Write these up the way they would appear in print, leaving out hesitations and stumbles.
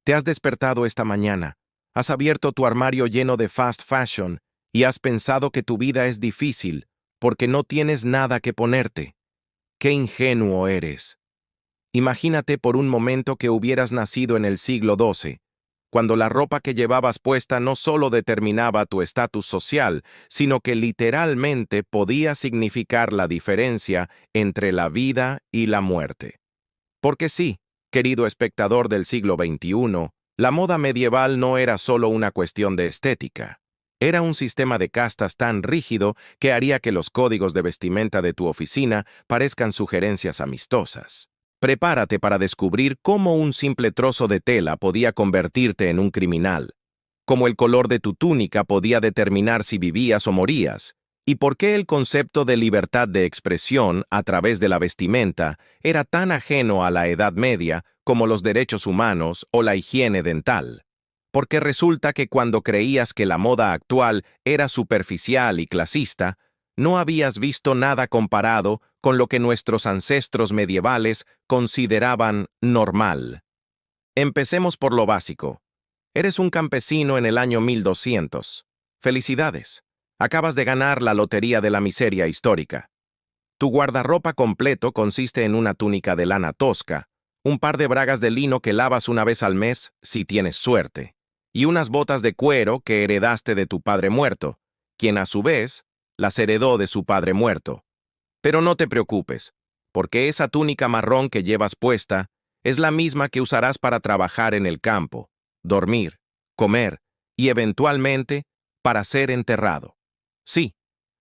Te has despertado esta mañana, has abierto tu armario lleno de fast fashion y has pensado que tu vida es difícil porque no tienes nada que ponerte. ¡Qué ingenuo eres! Imagínate por un momento que hubieras nacido en el siglo XII, cuando la ropa que llevabas puesta no solo determinaba tu estatus social, sino que literalmente podía significar la diferencia entre la vida y la muerte. Porque sí, querido espectador del siglo XXI, la moda medieval no era solo una cuestión de estética. Era un sistema de castas tan rígido que haría que los códigos de vestimenta de tu oficina parezcan sugerencias amistosas. Prepárate para descubrir cómo un simple trozo de tela podía convertirte en un criminal, cómo el color de tu túnica podía determinar si vivías o morías, y por qué el concepto de libertad de expresión a través de la vestimenta era tan ajeno a la Edad Media como los derechos humanos o la higiene dental. Porque resulta que cuando creías que la moda actual era superficial y clasista, no habías visto nada comparado con lo que nuestros ancestros medievales consideraban normal. Empecemos por lo básico. Eres un campesino en el año 1200. ¡Felicidades! Acabas de ganar la lotería de la miseria histórica. Tu guardarropa completo consiste en una túnica de lana tosca, un par de bragas de lino que lavas una vez al mes, si tienes suerte, y unas botas de cuero que heredaste de tu padre muerto, quien a su vez las heredó de su padre muerto. Pero no te preocupes, porque esa túnica marrón que llevas puesta es la misma que usarás para trabajar en el campo, dormir, comer y eventualmente para ser enterrado. Sí,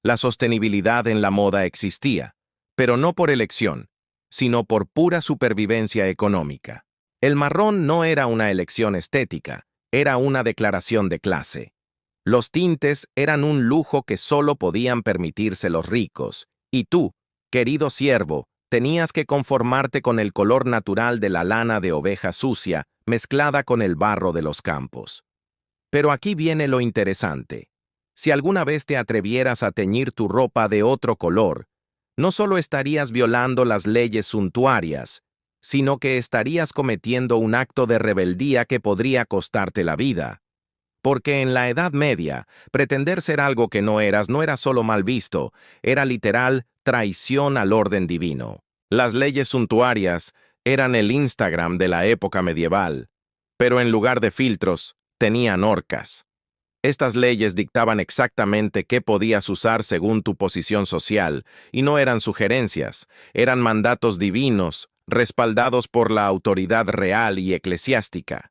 la sostenibilidad en la moda existía, pero no por elección, sino por pura supervivencia económica. El marrón no era una elección estética, era una declaración de clase. Los tintes eran un lujo que solo podían permitirse los ricos, y tú, querido siervo, tenías que conformarte con el color natural de la lana de oveja sucia mezclada con el barro de los campos. Pero aquí viene lo interesante. Si alguna vez te atrevieras a teñir tu ropa de otro color, no solo estarías violando las leyes suntuarias, sino que estarías cometiendo un acto de rebeldía que podría costarte la vida. Porque en la Edad Media, pretender ser algo que no era solo mal visto, era literal traición al orden divino. Las leyes suntuarias eran el Instagram de la época medieval, pero en lugar de filtros, tenían horcas. Estas leyes dictaban exactamente qué podías usar según tu posición social, y no eran sugerencias, eran mandatos divinos, respaldados por la autoridad real y eclesiástica.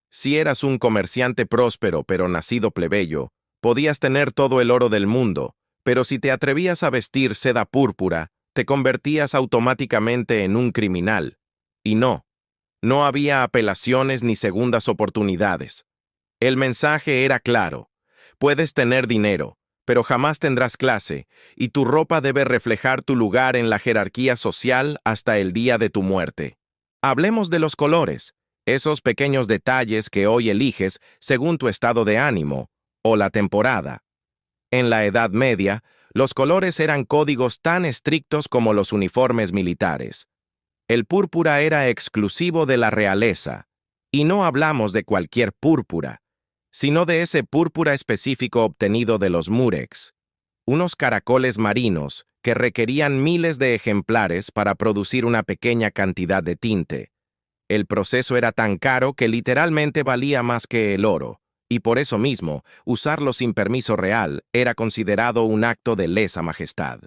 Si eras un comerciante próspero pero nacido plebeyo, podías tener todo el oro del mundo, pero si te atrevías a vestir seda púrpura, te convertías automáticamente en un criminal. Y no había apelaciones ni segundas oportunidades. El mensaje era claro: puedes tener dinero, pero jamás tendrás clase, y tu ropa debe reflejar tu lugar en la jerarquía social hasta el día de tu muerte. Hablemos de los colores, esos pequeños detalles que hoy eliges según tu estado de ánimo o la temporada. En la Edad Media, los colores eran códigos tan estrictos como los uniformes militares. El púrpura era exclusivo de la realeza, y no hablamos de cualquier púrpura, sino de ese púrpura específico obtenido de los murex, unos caracoles marinos que requerían miles de ejemplares para producir una pequeña cantidad de tinte. El proceso era tan caro que literalmente valía más que el oro, y por eso mismo, usarlo sin permiso real era considerado un acto de lesa majestad.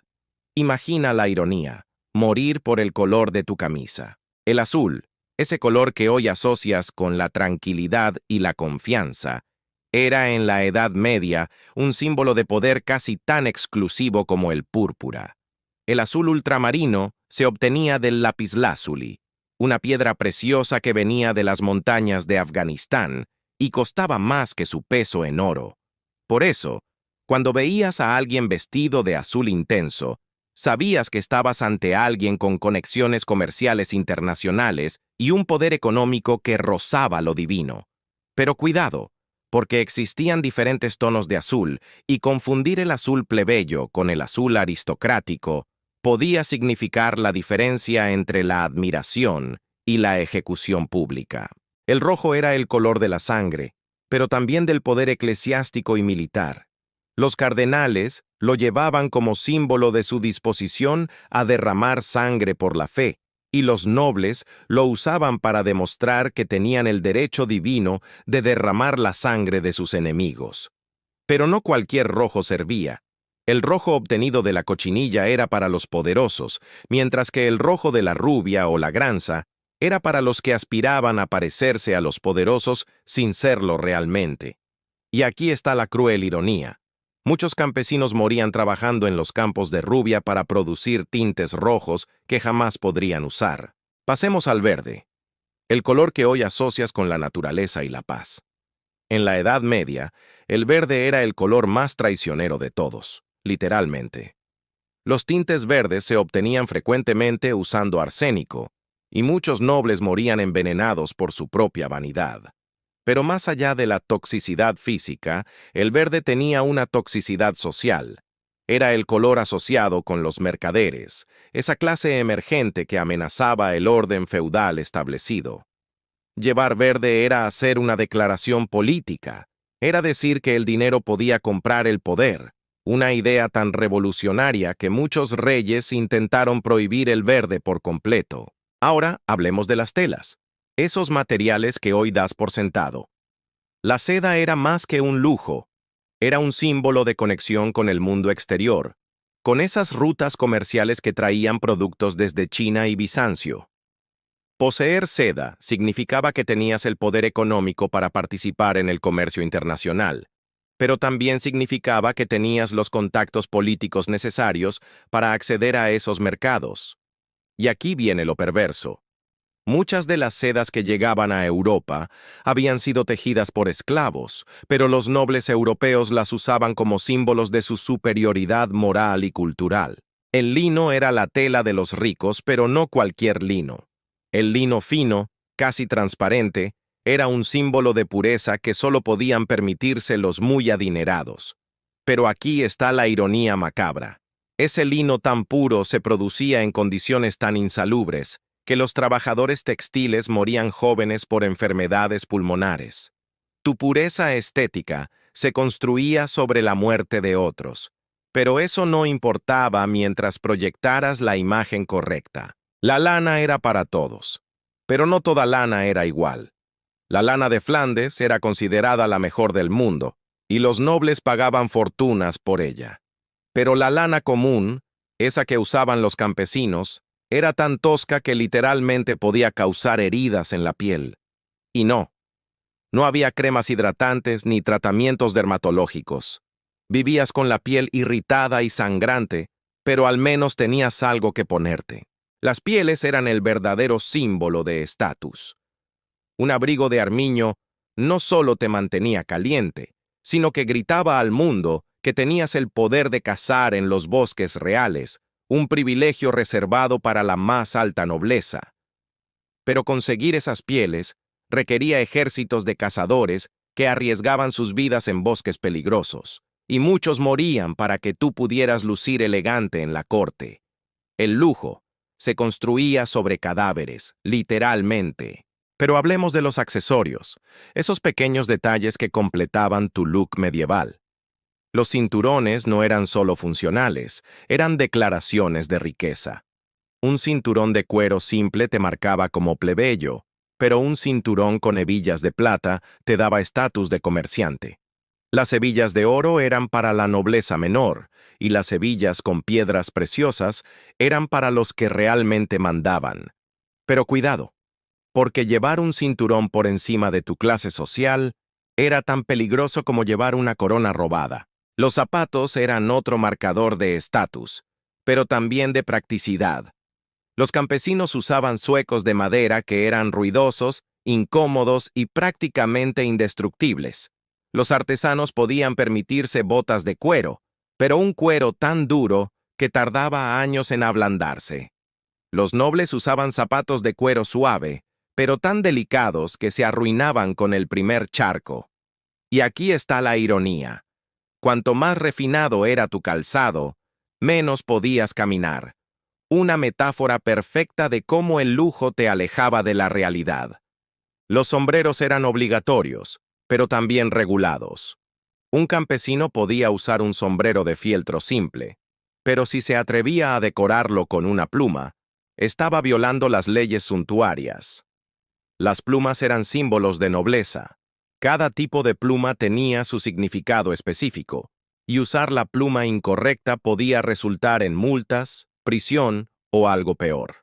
Imagina la ironía: morir por el color de tu camisa. El azul, ese color que hoy asocias con la tranquilidad y la confianza, era en la Edad Media un símbolo de poder casi tan exclusivo como el púrpura. El azul ultramarino se obtenía del lapislázuli, una piedra preciosa que venía de las montañas de Afganistán y costaba más que su peso en oro. Por eso, cuando veías a alguien vestido de azul intenso, sabías que estabas ante alguien con conexiones comerciales internacionales y un poder económico que rozaba lo divino. Pero cuidado, porque existían diferentes tonos de azul, y confundir el azul plebeyo con el azul aristocrático podía significar la diferencia entre la admiración y la ejecución pública. El rojo era el color de la sangre, pero también del poder eclesiástico y militar. Los cardenales lo llevaban como símbolo de su disposición a derramar sangre por la fe, y los nobles lo usaban para demostrar que tenían el derecho divino de derramar la sangre de sus enemigos. Pero no cualquier rojo servía. El rojo obtenido de la cochinilla era para los poderosos, mientras que el rojo de la rubia o la granza era para los que aspiraban a parecerse a los poderosos sin serlo realmente. Y aquí está la cruel ironía. Muchos campesinos morían trabajando en los campos de rubia para producir tintes rojos que jamás podrían usar. Pasemos al verde, el color que hoy asocias con la naturaleza y la paz. En la Edad Media, el verde era el color más traicionero de todos, literalmente. Los tintes verdes se obtenían frecuentemente usando arsénico, y muchos nobles morían envenenados por su propia vanidad. Pero más allá de la toxicidad física, el verde tenía una toxicidad social. Era el color asociado con los mercaderes, esa clase emergente que amenazaba el orden feudal establecido. Llevar verde era hacer una declaración política, era decir que el dinero podía comprar el poder, una idea tan revolucionaria que muchos reyes intentaron prohibir el verde por completo. Ahora hablemos de las telas, esos materiales que hoy das por sentado. La seda era más que un lujo, era un símbolo de conexión con el mundo exterior, con esas rutas comerciales que traían productos desde China y Bizancio. Poseer seda significaba que tenías el poder económico para participar en el comercio internacional, pero también significaba que tenías los contactos políticos necesarios para acceder a esos mercados. Y aquí viene lo perverso. Muchas de las sedas que llegaban a Europa habían sido tejidas por esclavos, pero los nobles europeos las usaban como símbolos de su superioridad moral y cultural. El lino era la tela de los ricos, pero no cualquier lino. El lino fino, casi transparente, era un símbolo de pureza que solo podían permitirse los muy adinerados. Pero aquí está la ironía macabra. Ese lino tan puro se producía en condiciones tan insalubres que los trabajadores textiles morían jóvenes por enfermedades pulmonares. Tu pureza estética se construía sobre la muerte de otros, pero eso no importaba mientras proyectaras la imagen correcta. La lana era para todos, pero no toda lana era igual. La lana de Flandes era considerada la mejor del mundo, y los nobles pagaban fortunas por ella. Pero la lana común, esa que usaban los campesinos, era tan tosca que literalmente podía causar heridas en la piel. Y no había cremas hidratantes ni tratamientos dermatológicos. Vivías con la piel irritada y sangrante, pero al menos tenías algo que ponerte. Las pieles eran el verdadero símbolo de estatus. Un abrigo de armiño no solo te mantenía caliente, sino que gritaba al mundo que tenías el poder de cazar en los bosques reales, un privilegio reservado para la más alta nobleza. Pero conseguir esas pieles requería ejércitos de cazadores que arriesgaban sus vidas en bosques peligrosos, y muchos morían para que tú pudieras lucir elegante en la corte. El lujo se construía sobre cadáveres, literalmente. Pero hablemos de los accesorios, esos pequeños detalles que completaban tu look medieval. Los cinturones no eran solo funcionales, eran declaraciones de riqueza. Un cinturón de cuero simple te marcaba como plebeyo, pero un cinturón con hebillas de plata te daba estatus de comerciante. Las hebillas de oro eran para la nobleza menor, y las hebillas con piedras preciosas eran para los que realmente mandaban. Pero cuidado, porque llevar un cinturón por encima de tu clase social era tan peligroso como llevar una corona robada. Los zapatos eran otro marcador de estatus, pero también de practicidad. Los campesinos usaban zuecos de madera que eran ruidosos, incómodos y prácticamente indestructibles. Los artesanos podían permitirse botas de cuero, pero un cuero tan duro que tardaba años en ablandarse. Los nobles usaban zapatos de cuero suave, pero tan delicados que se arruinaban con el primer charco. Y aquí está la ironía. Cuanto más refinado era tu calzado, menos podías caminar. Una metáfora perfecta de cómo el lujo te alejaba de la realidad. Los sombreros eran obligatorios, pero también regulados. Un campesino podía usar un sombrero de fieltro simple, pero si se atrevía a decorarlo con una pluma, estaba violando las leyes suntuarias. Las plumas eran símbolos de nobleza. Cada tipo de pluma tenía su significado específico, y usar la pluma incorrecta podía resultar en multas, prisión o algo peor.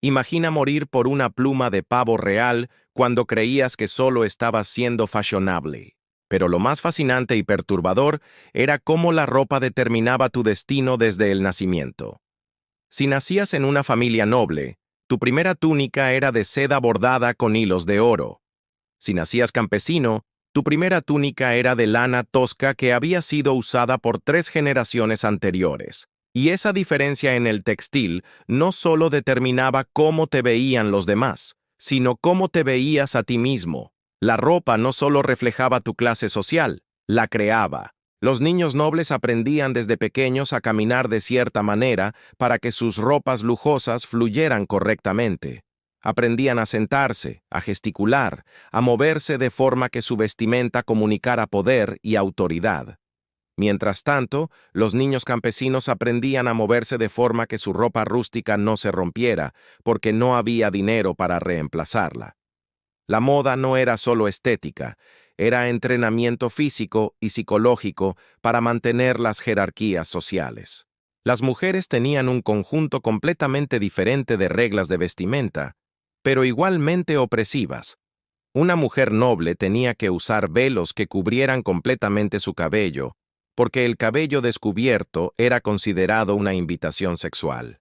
Imagina morir por una pluma de pavo real cuando creías que solo estabas siendo fashionable. Pero lo más fascinante y perturbador era cómo la ropa determinaba tu destino desde el nacimiento. Si nacías en una familia noble, tu primera túnica era de seda bordada con hilos de oro. Si nacías campesino, tu primera túnica era de lana tosca que había sido usada por 3 generaciones anteriores. Y esa diferencia en el textil no solo determinaba cómo te veían los demás, sino cómo te veías a ti mismo. La ropa no solo reflejaba tu clase social, la creaba. Los niños nobles aprendían desde pequeños a caminar de cierta manera para que sus ropas lujosas fluyeran correctamente. Aprendían a sentarse, a gesticular, a moverse de forma que su vestimenta comunicara poder y autoridad. Mientras tanto, los niños campesinos aprendían a moverse de forma que su ropa rústica no se rompiera, porque no había dinero para reemplazarla. La moda no era solo estética, era entrenamiento físico y psicológico para mantener las jerarquías sociales. Las mujeres tenían un conjunto completamente diferente de reglas de vestimenta, pero igualmente opresivas. Una mujer noble tenía que usar velos que cubrieran completamente su cabello, porque el cabello descubierto era considerado una invitación sexual.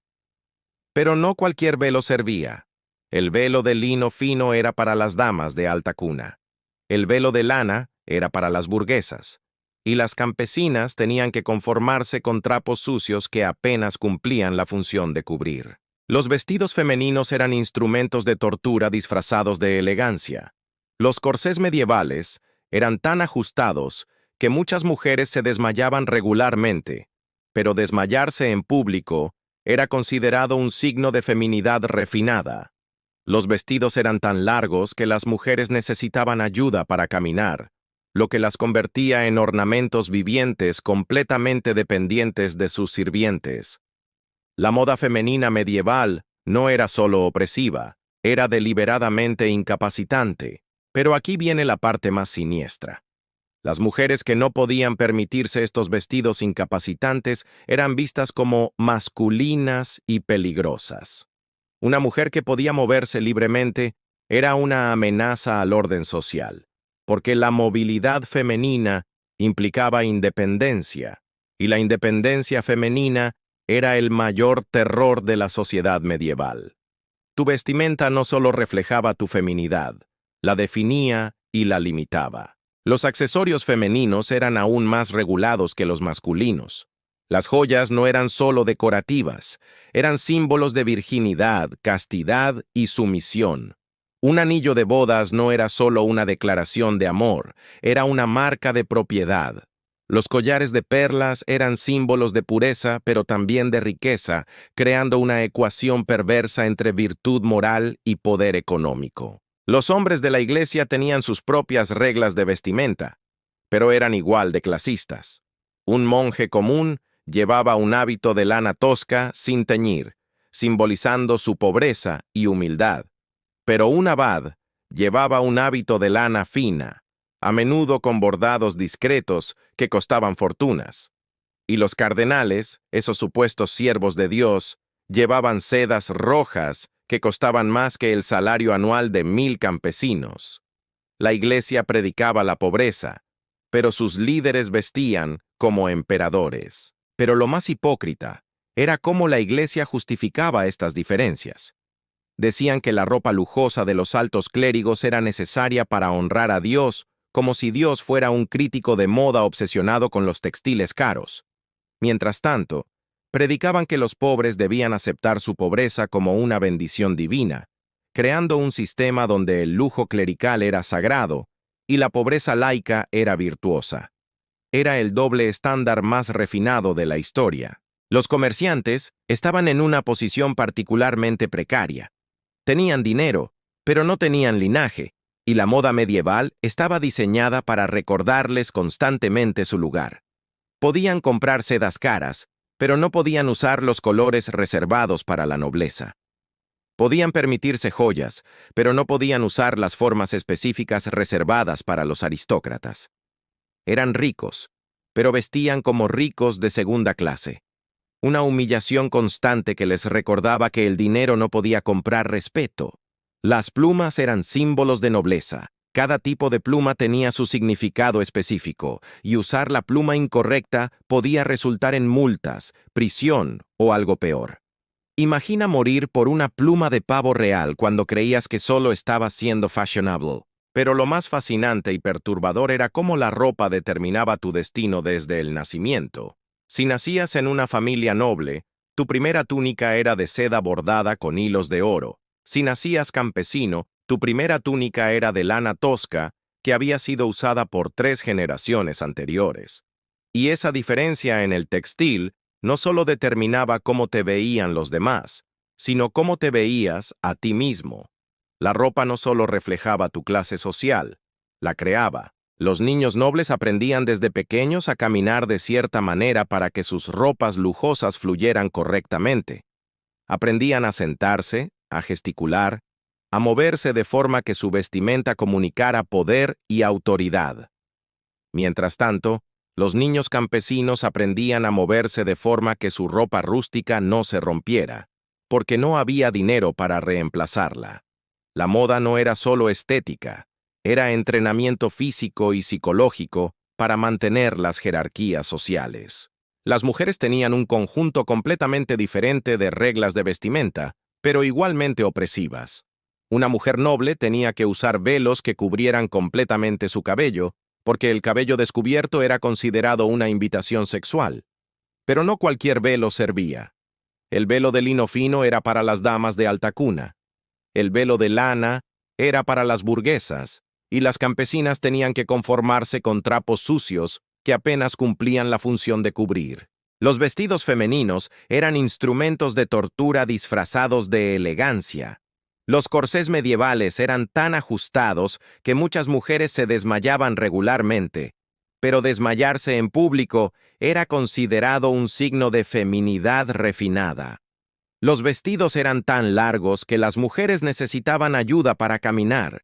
Pero no cualquier velo servía. El velo de lino fino era para las damas de alta cuna. El velo de lana era para las burguesas. Y las campesinas tenían que conformarse con trapos sucios que apenas cumplían la función de cubrir. Los vestidos femeninos eran instrumentos de tortura disfrazados de elegancia. Los corsés medievales eran tan ajustados que muchas mujeres se desmayaban regularmente, pero desmayarse en público era considerado un signo de feminidad refinada. Los vestidos eran tan largos que las mujeres necesitaban ayuda para caminar, lo que las convertía en ornamentos vivientes completamente dependientes de sus sirvientes. La moda femenina medieval no era solo opresiva, era deliberadamente incapacitante. Pero aquí viene la parte más siniestra. Las mujeres que no podían permitirse estos vestidos incapacitantes eran vistas como masculinas y peligrosas. Una mujer que podía moverse libremente era una amenaza al orden social, porque la movilidad femenina implicaba independencia, y la independencia femenina era el mayor terror de la sociedad medieval. Tu vestimenta no solo reflejaba tu feminidad, la definía y la limitaba. Los accesorios femeninos eran aún más regulados que los masculinos. Las joyas no eran solo decorativas, eran símbolos de virginidad, castidad y sumisión. Un anillo de bodas no era solo una declaración de amor, era una marca de propiedad. Los collares de perlas eran símbolos de pureza, pero también de riqueza, creando una ecuación perversa entre virtud moral y poder económico. Los hombres de la iglesia tenían sus propias reglas de vestimenta, pero eran igual de clasistas. Un monje común llevaba un hábito de lana tosca sin teñir, simbolizando su pobreza y humildad. Pero un abad llevaba un hábito de lana fina, a menudo con bordados discretos que costaban fortunas. Y los cardenales, esos supuestos siervos de Dios, llevaban sedas rojas que costaban más que el salario anual de 1000 campesinos. La iglesia predicaba la pobreza, pero sus líderes vestían como emperadores. Pero lo más hipócrita era cómo la iglesia justificaba estas diferencias. Decían que la ropa lujosa de los altos clérigos era necesaria para honrar a Dios, como si Dios fuera un crítico de moda obsesionado con los textiles caros. Mientras tanto, predicaban que los pobres debían aceptar su pobreza como una bendición divina, creando un sistema donde el lujo clerical era sagrado y la pobreza laica era virtuosa. Era el doble estándar más refinado de la historia. Los comerciantes estaban en una posición particularmente precaria. Tenían dinero, pero no tenían linaje, y la moda medieval estaba diseñada para recordarles constantemente su lugar. Podían comprar sedas caras, pero no podían usar los colores reservados para la nobleza. Podían permitirse joyas, pero no podían usar las formas específicas reservadas para los aristócratas. Eran ricos, pero vestían como ricos de segunda clase. Una humillación constante que les recordaba que el dinero no podía comprar respeto. Las plumas eran símbolos de nobleza. Cada tipo de pluma tenía su significado específico, y usar la pluma incorrecta podía resultar en multas, prisión o algo peor. Imagina morir por una pluma de pavo real cuando creías que solo estabas siendo fashionable. Pero lo más fascinante y perturbador era cómo la ropa determinaba tu destino desde el nacimiento. Si nacías en una familia noble, tu primera túnica era de seda bordada con hilos de oro. Si nacías campesino, tu primera túnica era de lana tosca, que había sido usada por 3 generaciones anteriores. Y esa diferencia en el textil no solo determinaba cómo te veían los demás, sino cómo te veías a ti mismo. La ropa no solo reflejaba tu clase social, la creaba. Los niños nobles aprendían desde pequeños a caminar de cierta manera para que sus ropas lujosas fluyeran correctamente. Aprendían a sentarse, a gesticular, a moverse de forma que su vestimenta comunicara poder y autoridad. Mientras tanto, los niños campesinos aprendían a moverse de forma que su ropa rústica no se rompiera, porque no había dinero para reemplazarla. La moda no era solo estética, era entrenamiento físico y psicológico para mantener las jerarquías sociales. Las mujeres tenían un conjunto completamente diferente de reglas de vestimenta, pero igualmente opresivas. Una mujer noble tenía que usar velos que cubrieran completamente su cabello, porque el cabello descubierto era considerado una invitación sexual. Pero no cualquier velo servía. El velo de lino fino era para las damas de alta cuna. El velo de lana era para las burguesas, y las campesinas tenían que conformarse con trapos sucios que apenas cumplían la función de cubrir. Los vestidos femeninos eran instrumentos de tortura disfrazados de elegancia. Los corsés medievales eran tan ajustados que muchas mujeres se desmayaban regularmente, pero desmayarse en público era considerado un signo de feminidad refinada. Los vestidos eran tan largos que las mujeres necesitaban ayuda para caminar,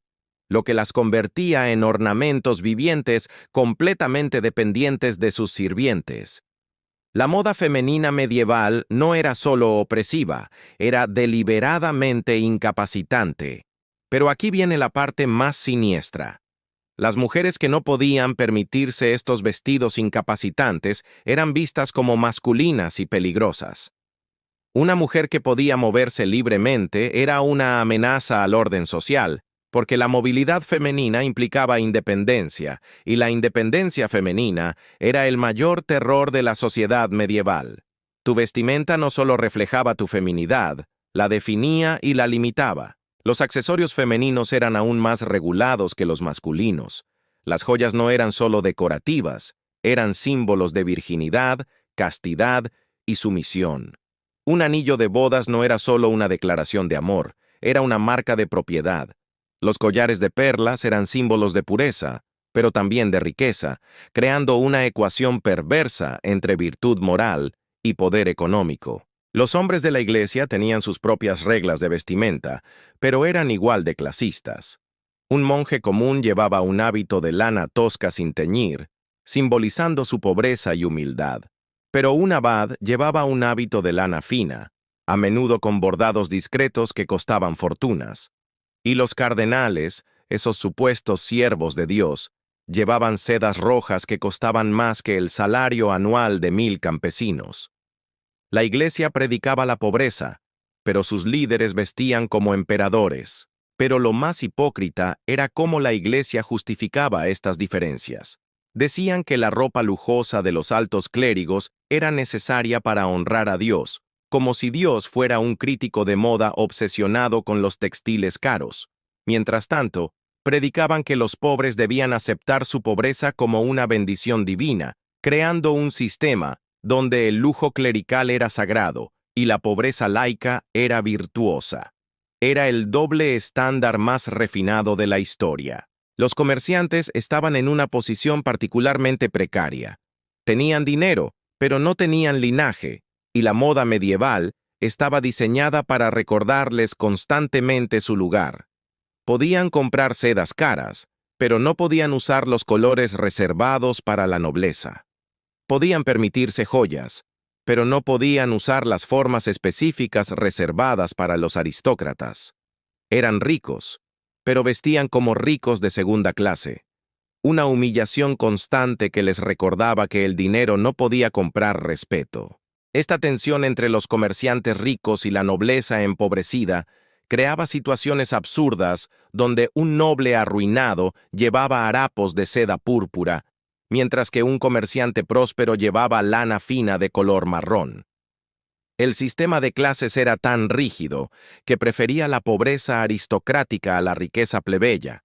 lo que las convertía en ornamentos vivientes completamente dependientes de sus sirvientes. La moda femenina medieval no era solo opresiva, era deliberadamente incapacitante. Pero aquí viene la parte más siniestra. Las mujeres que no podían permitirse estos vestidos incapacitantes eran vistas como masculinas y peligrosas. Una mujer que podía moverse libremente era una amenaza al orden social, porque la movilidad femenina implicaba independencia, y la independencia femenina era el mayor terror de la sociedad medieval. Tu vestimenta no solo reflejaba tu feminidad, la definía y la limitaba. Los accesorios femeninos eran aún más regulados que los masculinos. Las joyas no eran solo decorativas, eran símbolos de virginidad, castidad y sumisión. Un anillo de bodas no era solo una declaración de amor, era una marca de propiedad. Los collares de perlas eran símbolos de pureza, pero también de riqueza, creando una ecuación perversa entre virtud moral y poder económico. Los hombres de la iglesia tenían sus propias reglas de vestimenta, pero eran igual de clasistas. Un monje común llevaba un hábito de lana tosca sin teñir, simbolizando su pobreza y humildad. Pero un abad llevaba un hábito de lana fina, a menudo con bordados discretos que costaban fortunas. Y los cardenales, esos supuestos siervos de Dios, llevaban sedas rojas que costaban más que el salario anual de 1000 campesinos. La iglesia predicaba la pobreza, pero sus líderes vestían como emperadores. Pero lo más hipócrita era cómo la iglesia justificaba estas diferencias. Decían que la ropa lujosa de los altos clérigos era necesaria para honrar a Dios, como si Dios fuera un crítico de moda obsesionado con los textiles caros. Mientras tanto, predicaban que los pobres debían aceptar su pobreza como una bendición divina, creando un sistema donde el lujo clerical era sagrado y la pobreza laica era virtuosa. Era el doble estándar más refinado de la historia. Los comerciantes estaban en una posición particularmente precaria. Tenían dinero, pero no tenían linaje, y la moda medieval estaba diseñada para recordarles constantemente su lugar. Podían comprar sedas caras, pero no podían usar los colores reservados para la nobleza. Podían permitirse joyas, pero no podían usar las formas específicas reservadas para los aristócratas. Eran ricos, pero vestían como ricos de segunda clase. Una humillación constante que les recordaba que el dinero no podía comprar respeto. Esta tensión entre los comerciantes ricos y la nobleza empobrecida creaba situaciones absurdas donde un noble arruinado llevaba harapos de seda púrpura, mientras que un comerciante próspero llevaba lana fina de color marrón. El sistema de clases era tan rígido que prefería la pobreza aristocrática a la riqueza plebeya,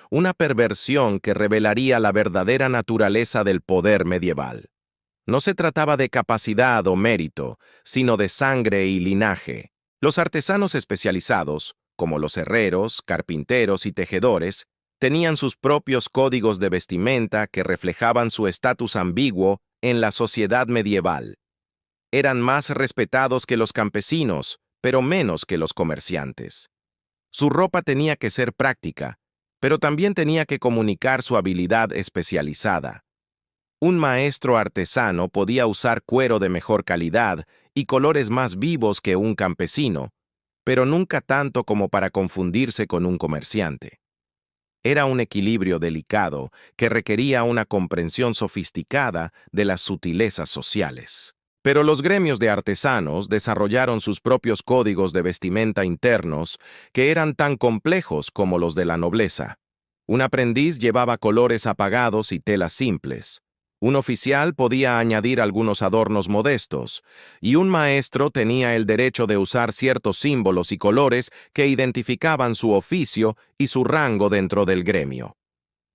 una perversión que revelaría la verdadera naturaleza del poder medieval. No se trataba de capacidad o mérito, sino de sangre y linaje. Los artesanos especializados, como los herreros, carpinteros y tejedores, tenían sus propios códigos de vestimenta que reflejaban su estatus ambiguo en la sociedad medieval. Eran más respetados que los campesinos, pero menos que los comerciantes. Su ropa tenía que ser práctica, pero también tenía que comunicar su habilidad especializada. Un maestro artesano podía usar cuero de mejor calidad y colores más vivos que un campesino, pero nunca tanto como para confundirse con un comerciante. Era un equilibrio delicado que requería una comprensión sofisticada de las sutilezas sociales. Pero los gremios de artesanos desarrollaron sus propios códigos de vestimenta internos que eran tan complejos como los de la nobleza. Un aprendiz llevaba colores apagados y telas simples. Un oficial podía añadir algunos adornos modestos, y un maestro tenía el derecho de usar ciertos símbolos y colores que identificaban su oficio y su rango dentro del gremio.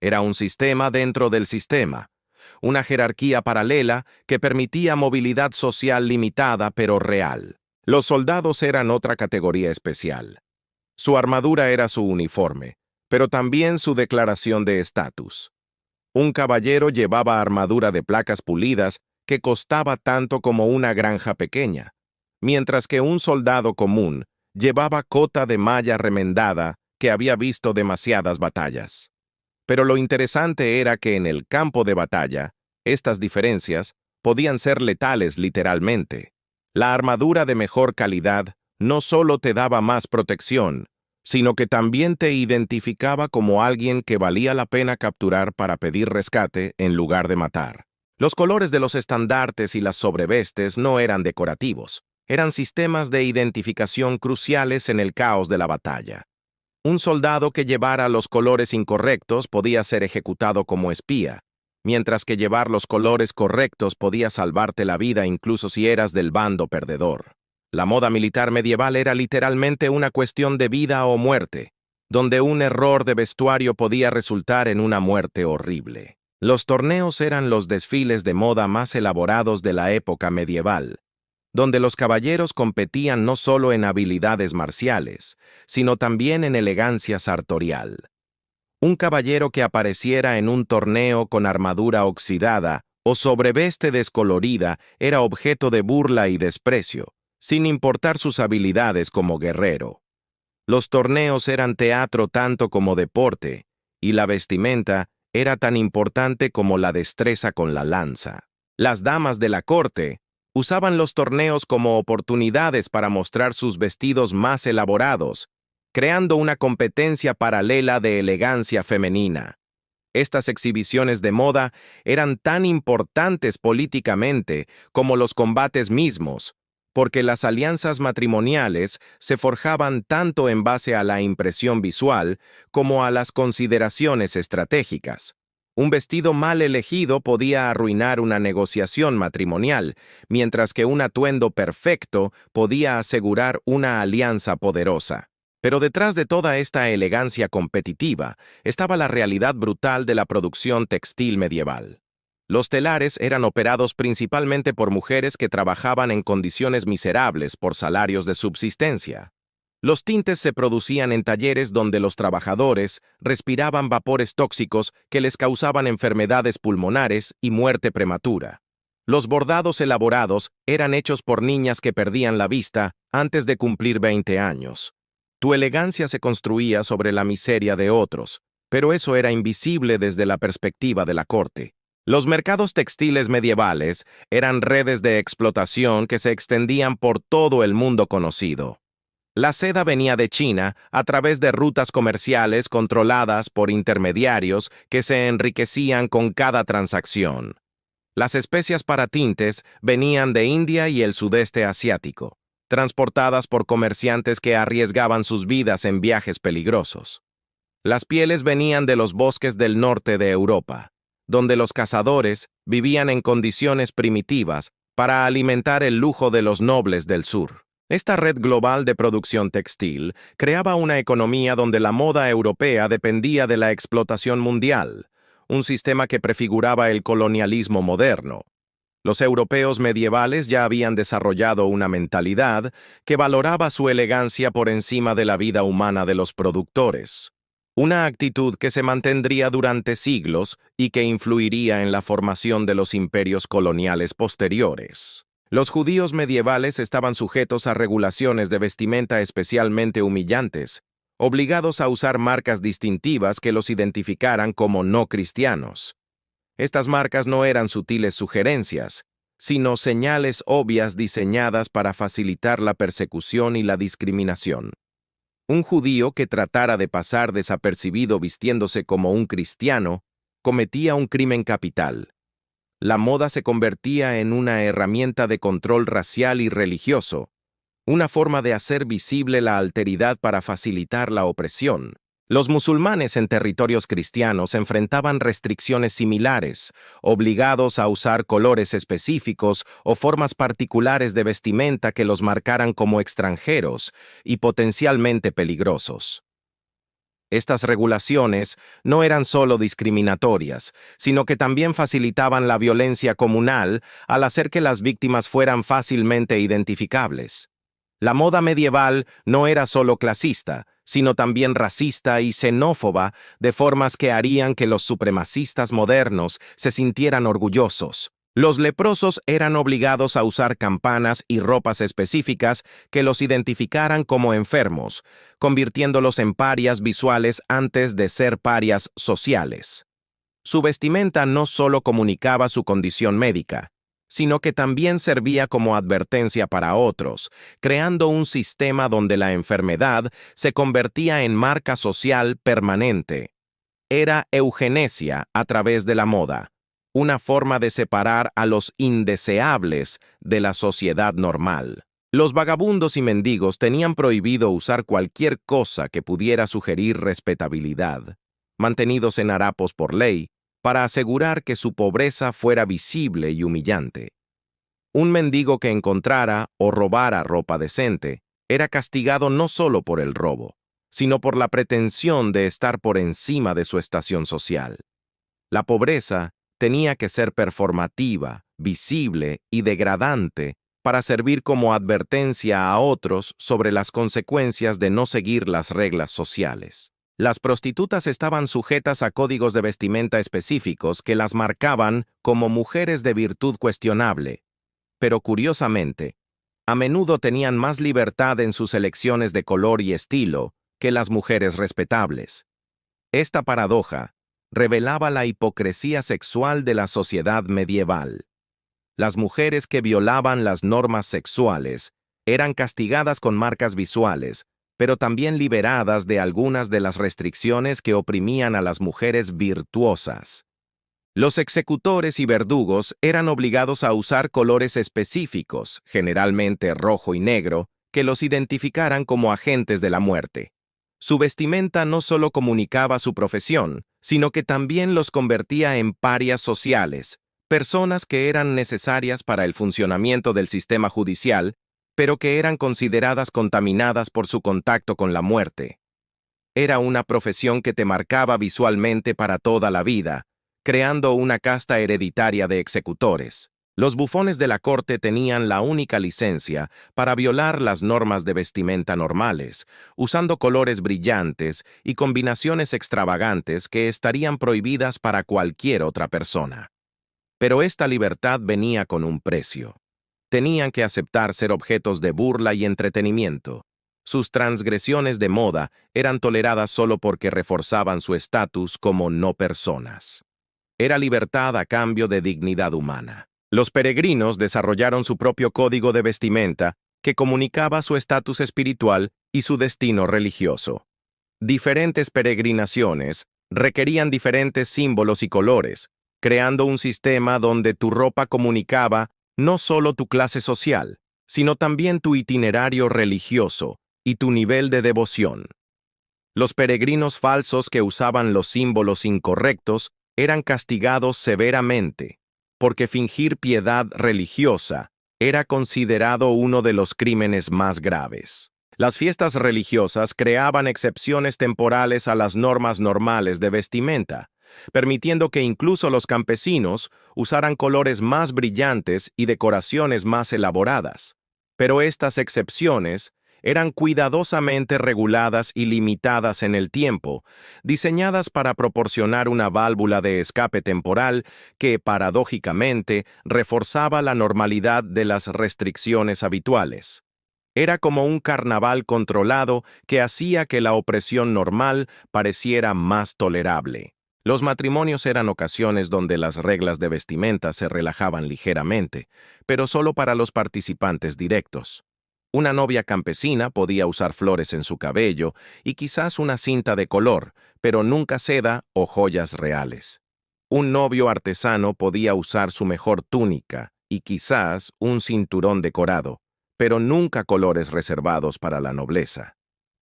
Era un sistema dentro del sistema, una jerarquía paralela que permitía movilidad social limitada pero real. Los soldados eran otra categoría especial. Su armadura era su uniforme, pero también su declaración de estatus. Un caballero llevaba armadura de placas pulidas que costaba tanto como una granja pequeña, mientras que un soldado común llevaba cota de malla remendada que había visto demasiadas batallas. Pero lo interesante era que en el campo de batalla, estas diferencias podían ser letales literalmente. La armadura de mejor calidad no solo te daba más protección, sino que también te identificaba como alguien que valía la pena capturar para pedir rescate en lugar de matar. Los colores de los estandartes y las sobrevestes no eran decorativos, eran sistemas de identificación cruciales en el caos de la batalla. Un soldado que llevara los colores incorrectos podía ser ejecutado como espía, mientras que llevar los colores correctos podía salvarte la vida incluso si eras del bando perdedor. La moda militar medieval era literalmente una cuestión de vida o muerte, donde un error de vestuario podía resultar en una muerte horrible. Los torneos eran los desfiles de moda más elaborados de la época medieval, donde los caballeros competían no solo en habilidades marciales, sino también en elegancia sartorial. Un caballero que apareciera en un torneo con armadura oxidada o sobreveste descolorida era objeto de burla y desprecio, sin importar sus habilidades como guerrero. Los torneos eran teatro tanto como deporte, y la vestimenta era tan importante como la destreza con la lanza. Las damas de la corte usaban los torneos como oportunidades para mostrar sus vestidos más elaborados, creando una competencia paralela de elegancia femenina. Estas exhibiciones de moda eran tan importantes políticamente como los combates mismos, porque las alianzas matrimoniales se forjaban tanto en base a la impresión visual como a las consideraciones estratégicas. Un vestido mal elegido podía arruinar una negociación matrimonial, mientras que un atuendo perfecto podía asegurar una alianza poderosa. Pero detrás de toda esta elegancia competitiva estaba la realidad brutal de la producción textil medieval. Los telares eran operados principalmente por mujeres que trabajaban en condiciones miserables por salarios de subsistencia. Los tintes se producían en talleres donde los trabajadores respiraban vapores tóxicos que les causaban enfermedades pulmonares y muerte prematura. Los bordados elaborados eran hechos por niñas que perdían la vista antes de cumplir 20 años. Tu elegancia se construía sobre la miseria de otros, pero eso era invisible desde la perspectiva de la corte. Los mercados textiles medievales eran redes de explotación que se extendían por todo el mundo conocido. La seda venía de China a través de rutas comerciales controladas por intermediarios que se enriquecían con cada transacción. Las especias para tintes venían de India y el sudeste asiático, transportadas por comerciantes que arriesgaban sus vidas en viajes peligrosos. Las pieles venían de los bosques del norte de Europa, donde los cazadores vivían en condiciones primitivas para alimentar el lujo de los nobles del sur. Esta red global de producción textil creaba una economía donde la moda europea dependía de la explotación mundial, un sistema que prefiguraba el colonialismo moderno. Los europeos medievales ya habían desarrollado una mentalidad que valoraba su elegancia por encima de la vida humana de los productores. Una actitud que se mantendría durante siglos y que influiría en la formación de los imperios coloniales posteriores. Los judíos medievales estaban sujetos a regulaciones de vestimenta especialmente humillantes, obligados a usar marcas distintivas que los identificaran como no cristianos. Estas marcas no eran sutiles sugerencias, sino señales obvias diseñadas para facilitar la persecución y la discriminación. Un judío que tratara de pasar desapercibido vistiéndose como un cristiano cometía un crimen capital. La moda se convertía en una herramienta de control racial y religioso, una forma de hacer visible la alteridad para facilitar la opresión. Los musulmanes en territorios cristianos enfrentaban restricciones similares, obligados a usar colores específicos o formas particulares de vestimenta que los marcaran como extranjeros y potencialmente peligrosos. Estas regulaciones no eran solo discriminatorias, sino que también facilitaban la violencia comunal al hacer que las víctimas fueran fácilmente identificables. La moda medieval no era solo clasista, sino también racista y xenófoba, de formas que harían que los supremacistas modernos se sintieran orgullosos. Los leprosos eran obligados a usar campanas y ropas específicas que los identificaran como enfermos, convirtiéndolos en parias visuales antes de ser parias sociales. Su vestimenta no solo comunicaba su condición médica, sino que también servía como advertencia para otros, creando un sistema donde la enfermedad se convertía en marca social permanente. Era eugenesia a través de la moda, una forma de separar a los indeseables de la sociedad normal. Los vagabundos y mendigos tenían prohibido usar cualquier cosa que pudiera sugerir respetabilidad, mantenidos en harapos por ley, para asegurar que su pobreza fuera visible y humillante. Un mendigo que encontrara o robara ropa decente era castigado no solo por el robo, sino por la pretensión de estar por encima de su estación social. La pobreza tenía que ser performativa, visible y degradante para servir como advertencia a otros sobre las consecuencias de no seguir las reglas sociales. Las prostitutas estaban sujetas a códigos de vestimenta específicos que las marcaban como mujeres de virtud cuestionable, pero curiosamente, a menudo tenían más libertad en sus elecciones de color y estilo que las mujeres respetables. Esta paradoja revelaba la hipocresía sexual de la sociedad medieval. Las mujeres que violaban las normas sexuales eran castigadas con marcas visuales, pero también liberadas de algunas de las restricciones que oprimían a las mujeres virtuosas. Los executores y verdugos eran obligados a usar colores específicos, generalmente rojo y negro, que los identificaran como agentes de la muerte. Su vestimenta no solo comunicaba su profesión, sino que también los convertía en parias sociales, personas que eran necesarias para el funcionamiento del sistema judicial, pero que eran consideradas contaminadas por su contacto con la muerte. Era una profesión que te marcaba visualmente para toda la vida, creando una casta hereditaria de executores. Los bufones de la corte tenían la única licencia para violar las normas de vestimenta normales, usando colores brillantes y combinaciones extravagantes que estarían prohibidas para cualquier otra persona. Pero esta libertad venía con un precio. Tenían que aceptar ser objetos de burla y entretenimiento. Sus transgresiones de moda eran toleradas solo porque reforzaban su estatus como no personas. Era libertad a cambio de dignidad humana. Los peregrinos desarrollaron su propio código de vestimenta que comunicaba su estatus espiritual y su destino religioso. Diferentes peregrinaciones requerían diferentes símbolos y colores, creando un sistema donde tu ropa comunicaba no solo tu clase social, sino también tu itinerario religioso y tu nivel de devoción. Los peregrinos falsos que usaban los símbolos incorrectos eran castigados severamente, porque fingir piedad religiosa era considerado uno de los crímenes más graves. Las fiestas religiosas creaban excepciones temporales a las normas normales de vestimenta, permitiendo que incluso los campesinos usaran colores más brillantes y decoraciones más elaboradas. Pero estas excepciones eran cuidadosamente reguladas y limitadas en el tiempo, diseñadas para proporcionar una válvula de escape temporal que, paradójicamente, reforzaba la normalidad de las restricciones habituales. Era como un carnaval controlado que hacía que la opresión normal pareciera más tolerable. Los matrimonios eran ocasiones donde las reglas de vestimenta se relajaban ligeramente, pero solo para los participantes directos. Una novia campesina podía usar flores en su cabello y quizás una cinta de color, pero nunca seda o joyas reales. Un novio artesano podía usar su mejor túnica y quizás un cinturón decorado, pero nunca colores reservados para la nobleza.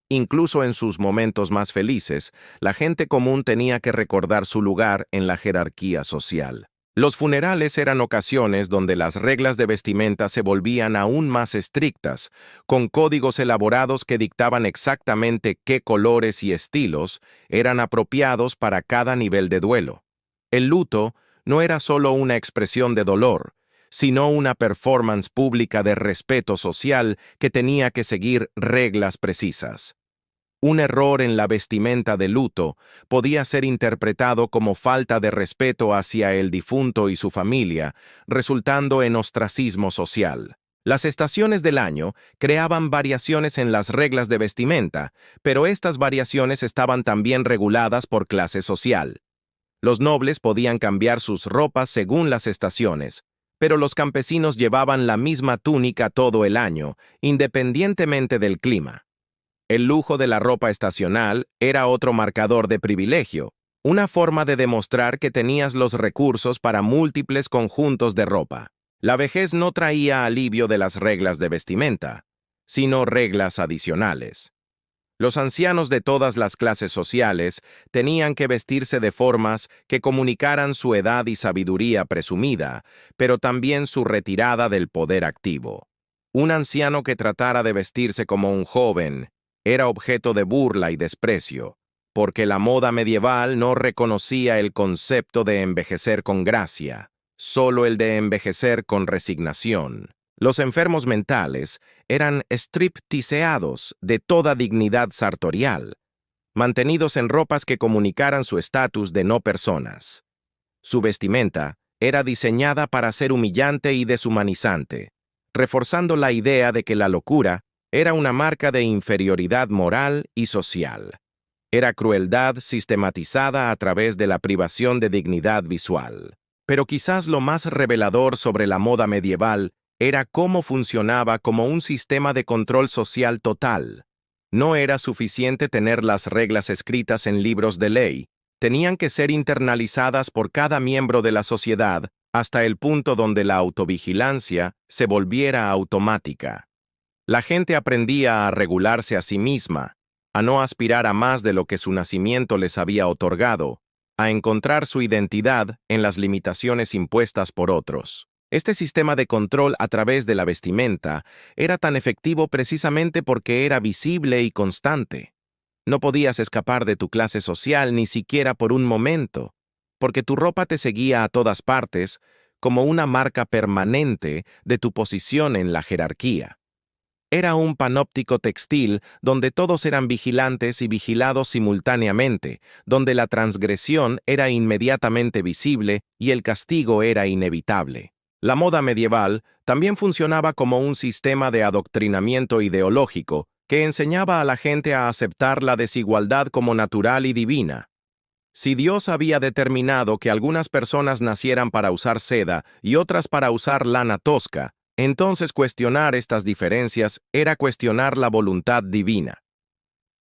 Incluso en sus momentos más felices, la gente común tenía que recordar su lugar en la jerarquía social. Los funerales eran ocasiones donde las reglas de vestimenta se volvían aún más estrictas, con códigos elaborados que dictaban exactamente qué colores y estilos eran apropiados para cada nivel de duelo. El luto no era solo una expresión de dolor, sino una performance pública de respeto social que tenía que seguir reglas precisas. Un error en la vestimenta de luto podía ser interpretado como falta de respeto hacia el difunto y su familia, resultando en ostracismo social. Las estaciones del año creaban variaciones en las reglas de vestimenta, pero estas variaciones estaban también reguladas por clase social. Los nobles podían cambiar sus ropas según las estaciones, pero los campesinos llevaban la misma túnica todo el año, independientemente del clima. El lujo de la ropa estacional era otro marcador de privilegio, una forma de demostrar que tenías los recursos para múltiples conjuntos de ropa. La vejez no traía alivio de las reglas de vestimenta, sino reglas adicionales. Los ancianos de todas las clases sociales tenían que vestirse de formas que comunicaran su edad y sabiduría presumida, pero también su retirada del poder activo. Un anciano que tratara de vestirse como un joven era objeto de burla y desprecio, porque la moda medieval no reconocía el concepto de envejecer con gracia, solo el de envejecer con resignación. Los enfermos mentales eran striptiseados de toda dignidad sartorial, mantenidos en ropas que comunicaran su estatus de no personas. Su vestimenta era diseñada para ser humillante y deshumanizante, reforzando la idea de que la locura era una marca de inferioridad moral y social. Era crueldad sistematizada a través de la privación de dignidad visual. Pero quizás lo más revelador sobre la moda medieval era cómo funcionaba como un sistema de control social total. No era suficiente tener las reglas escritas en libros de ley, tenían que ser internalizadas por cada miembro de la sociedad hasta el punto donde la autovigilancia se volviera automática. La gente aprendía a regularse a sí misma, a no aspirar a más de lo que su nacimiento les había otorgado, a encontrar su identidad en las limitaciones impuestas por otros. Este sistema de control a través de la vestimenta era tan efectivo precisamente porque era visible y constante. No podías escapar de tu clase social ni siquiera por un momento, porque tu ropa te seguía a todas partes, como una marca permanente de tu posición en la jerarquía. Era un panóptico textil donde todos eran vigilantes y vigilados simultáneamente, donde la transgresión era inmediatamente visible y el castigo era inevitable. La moda medieval también funcionaba como un sistema de adoctrinamiento ideológico que enseñaba a la gente a aceptar la desigualdad como natural y divina. Si Dios había determinado que algunas personas nacieran para usar seda y otras para usar lana tosca, entonces cuestionar estas diferencias era cuestionar la voluntad divina.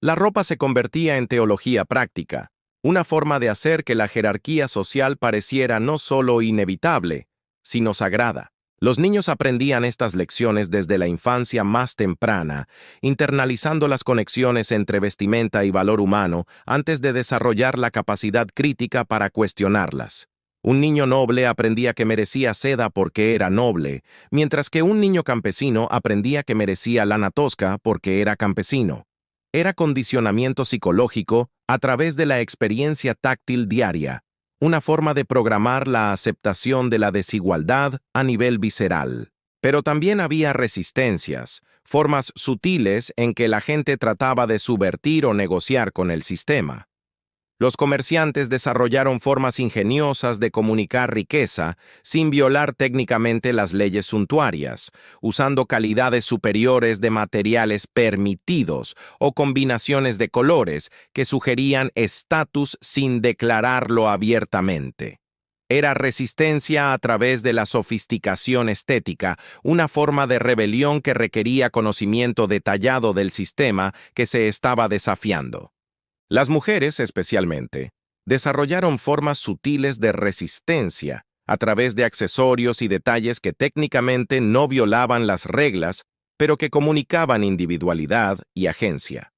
La ropa se convertía en teología práctica, una forma de hacer que la jerarquía social pareciera no solo inevitable, sino sagrada. Los niños aprendían estas lecciones desde la infancia más temprana, internalizando las conexiones entre vestimenta y valor humano antes de desarrollar la capacidad crítica para cuestionarlas. Un niño noble aprendía que merecía seda porque era noble, mientras que un niño campesino aprendía que merecía lana tosca porque era campesino. Era condicionamiento psicológico a través de la experiencia táctil diaria, una forma de programar la aceptación de la desigualdad a nivel visceral. Pero también había resistencias, formas sutiles en que la gente trataba de subvertir o negociar con el sistema. Los comerciantes desarrollaron formas ingeniosas de comunicar riqueza sin violar técnicamente las leyes suntuarias, usando calidades superiores de materiales permitidos o combinaciones de colores que sugerían estatus sin declararlo abiertamente. Era resistencia a través de la sofisticación estética, una forma de rebelión que requería conocimiento detallado del sistema que se estaba desafiando. Las mujeres, especialmente, desarrollaron formas sutiles de resistencia a través de accesorios y detalles que técnicamente no violaban las reglas, pero que comunicaban individualidad y agencia.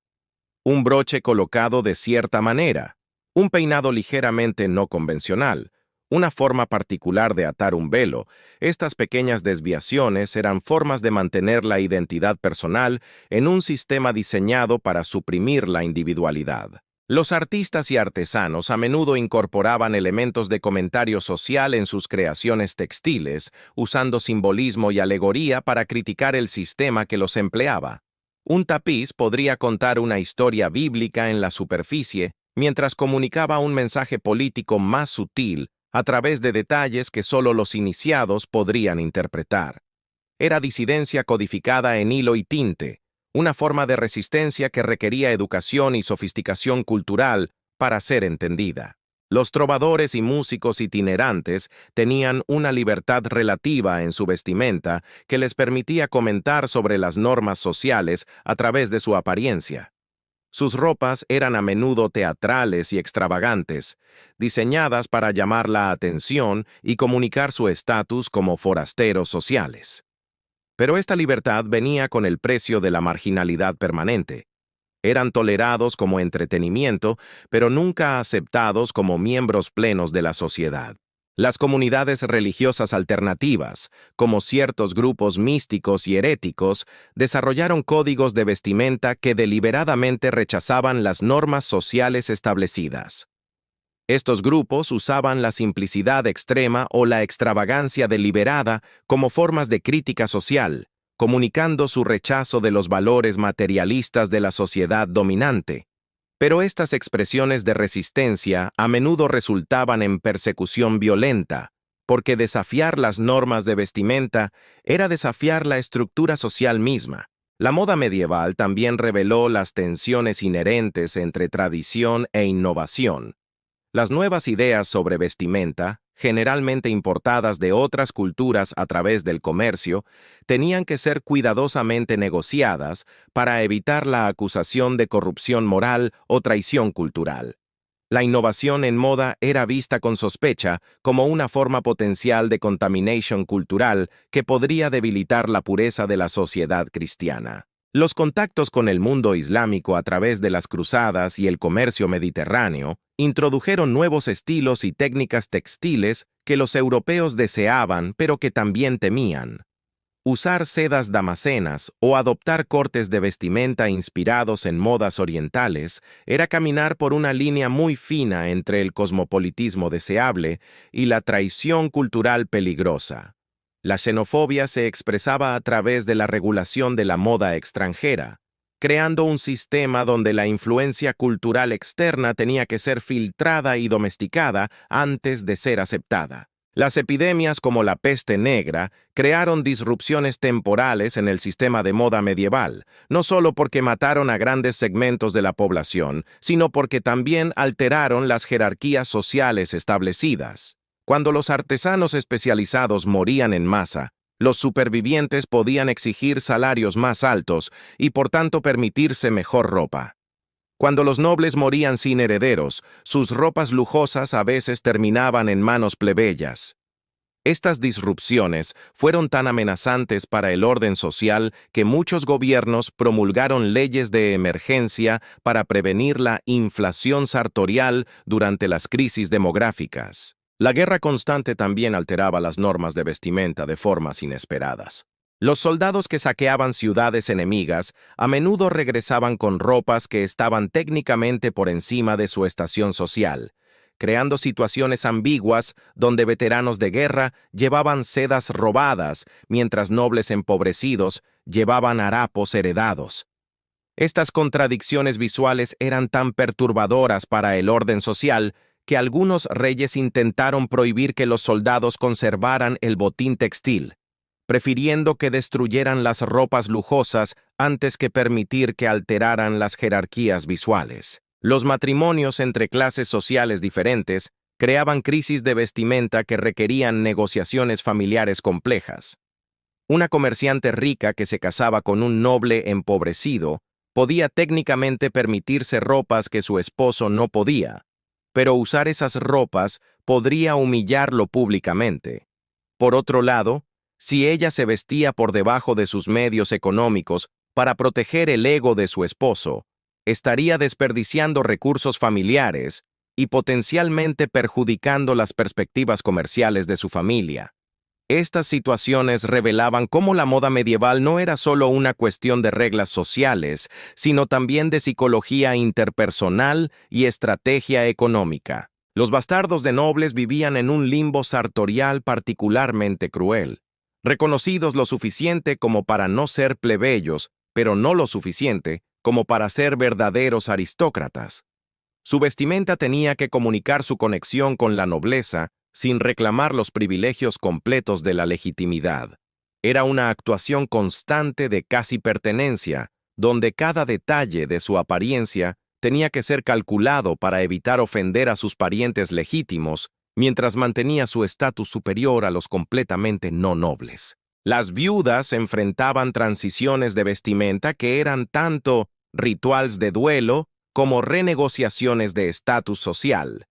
Un broche colocado de cierta manera, un peinado ligeramente no convencional, una forma particular de atar un velo. Estas pequeñas desviaciones eran formas de mantener la identidad personal en un sistema diseñado para suprimir la individualidad. Los artistas y artesanos a menudo incorporaban elementos de comentario social en sus creaciones textiles, usando simbolismo y alegoría para criticar el sistema que los empleaba. Un tapiz podría contar una historia bíblica en la superficie, mientras comunicaba un mensaje político más sutil, a través de detalles que solo los iniciados podrían interpretar. Era disidencia codificada en hilo y tinte, una forma de resistencia que requería educación y sofisticación cultural para ser entendida. Los trovadores y músicos itinerantes tenían una libertad relativa en su vestimenta que les permitía comentar sobre las normas sociales a través de su apariencia. Sus ropas eran a menudo teatrales y extravagantes, diseñadas para llamar la atención y comunicar su estatus como forasteros sociales. Pero esta libertad venía con el precio de la marginalidad permanente. Eran tolerados como entretenimiento, pero nunca aceptados como miembros plenos de la sociedad. Las comunidades religiosas alternativas, como ciertos grupos místicos y heréticos, desarrollaron códigos de vestimenta que deliberadamente rechazaban las normas sociales establecidas. Estos grupos usaban la simplicidad extrema o la extravagancia deliberada como formas de crítica social, comunicando su rechazo de los valores materialistas de la sociedad dominante. Pero estas expresiones de resistencia a menudo resultaban en persecución violenta, porque desafiar las normas de vestimenta era desafiar la estructura social misma. La moda medieval también reveló las tensiones inherentes entre tradición e innovación. Las nuevas ideas sobre vestimenta, generalmente importadas de otras culturas a través del comercio, tenían que ser cuidadosamente negociadas para evitar la acusación de corrupción moral o traición cultural. La innovación en moda era vista con sospecha como una forma potencial de contaminación cultural que podría debilitar la pureza de la sociedad cristiana. Los contactos con el mundo islámico a través de las cruzadas y el comercio mediterráneo introdujeron nuevos estilos y técnicas textiles que los europeos deseaban pero que también temían. Usar sedas damasenas o adoptar cortes de vestimenta inspirados en modas orientales era caminar por una línea muy fina entre el cosmopolitismo deseable y la traición cultural peligrosa. La xenofobia se expresaba a través de la regulación de la moda extranjera, creando un sistema donde la influencia cultural externa tenía que ser filtrada y domesticada antes de ser aceptada. Las epidemias como la peste negra crearon disrupciones temporales en el sistema de moda medieval, no solo porque mataron a grandes segmentos de la población, sino porque también alteraron las jerarquías sociales establecidas. Cuando los artesanos especializados morían en masa, los supervivientes podían exigir salarios más altos y por tanto permitirse mejor ropa. Cuando los nobles morían sin herederos, sus ropas lujosas a veces terminaban en manos plebeyas. Estas disrupciones fueron tan amenazantes para el orden social que muchos gobiernos promulgaron leyes de emergencia para prevenir la inflación sartorial durante las crisis demográficas. La guerra constante también alteraba las normas de vestimenta de formas inesperadas. Los soldados que saqueaban ciudades enemigas a menudo regresaban con ropas que estaban técnicamente por encima de su estación social, creando situaciones ambiguas donde veteranos de guerra llevaban sedas robadas, mientras nobles empobrecidos llevaban harapos heredados. Estas contradicciones visuales eran tan perturbadoras para el orden social que algunos reyes intentaron prohibir que los soldados conservaran el botín textil, prefiriendo que destruyeran las ropas lujosas antes que permitir que alteraran las jerarquías visuales. Los matrimonios entre clases sociales diferentes creaban crisis de vestimenta que requerían negociaciones familiares complejas. Una comerciante rica que se casaba con un noble empobrecido podía técnicamente permitirse ropas que su esposo no podía, pero usar esas ropas podría humillarlo públicamente. Por otro lado, si ella se vestía por debajo de sus medios económicos para proteger el ego de su esposo, estaría desperdiciando recursos familiares y potencialmente perjudicando las perspectivas comerciales de su familia. Estas situaciones revelaban cómo la moda medieval no era solo una cuestión de reglas sociales, sino también de psicología interpersonal y estrategia económica. Los bastardos de nobles vivían en un limbo sartorial particularmente cruel. Reconocidos lo suficiente como para no ser plebeyos, pero no lo suficiente como para ser verdaderos aristócratas. Su vestimenta tenía que comunicar su conexión con la nobleza sin reclamar los privilegios completos de la legitimidad. Era una actuación constante de casi pertenencia, donde cada detalle de su apariencia tenía que ser calculado para evitar ofender a sus parientes legítimos, mientras mantenía su estatus superior a los completamente no nobles. Las viudas enfrentaban transiciones de vestimenta que eran tanto rituales de duelo como renegociaciones de estatus social.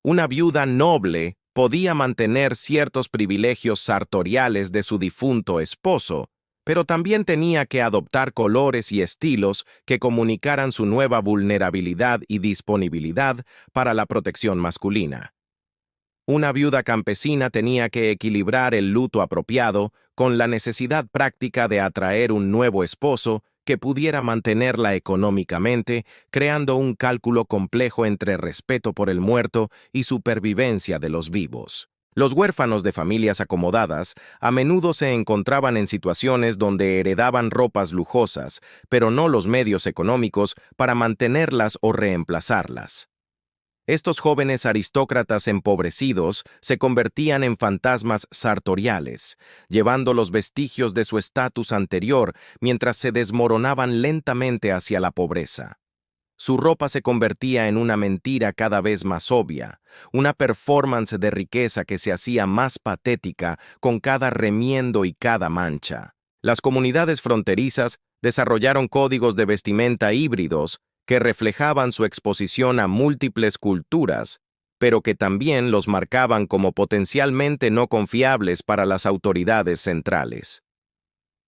Una viuda noble podía mantener ciertos privilegios sartoriales de su difunto esposo, pero también tenía que adoptar colores y estilos que comunicaran su nueva vulnerabilidad y disponibilidad para la protección masculina. Una viuda campesina tenía que equilibrar el luto apropiado con la necesidad práctica de atraer un nuevo esposo que pudiera mantenerla económicamente, creando un cálculo complejo entre respeto por el muerto y supervivencia de los vivos. Los huérfanos de familias acomodadas a menudo se encontraban en situaciones donde heredaban ropas lujosas, pero no los medios económicos para mantenerlas o reemplazarlas. Estos jóvenes aristócratas empobrecidos se convertían en fantasmas sartoriales, llevando los vestigios de su estatus anterior mientras se desmoronaban lentamente hacia la pobreza. Su ropa se convertía en una mentira cada vez más obvia, una performance de riqueza que se hacía más patética con cada remiendo y cada mancha. Las comunidades fronterizas desarrollaron códigos de vestimenta híbridos que reflejaban su exposición a múltiples culturas, pero que también los marcaban como potencialmente no confiables para las autoridades centrales.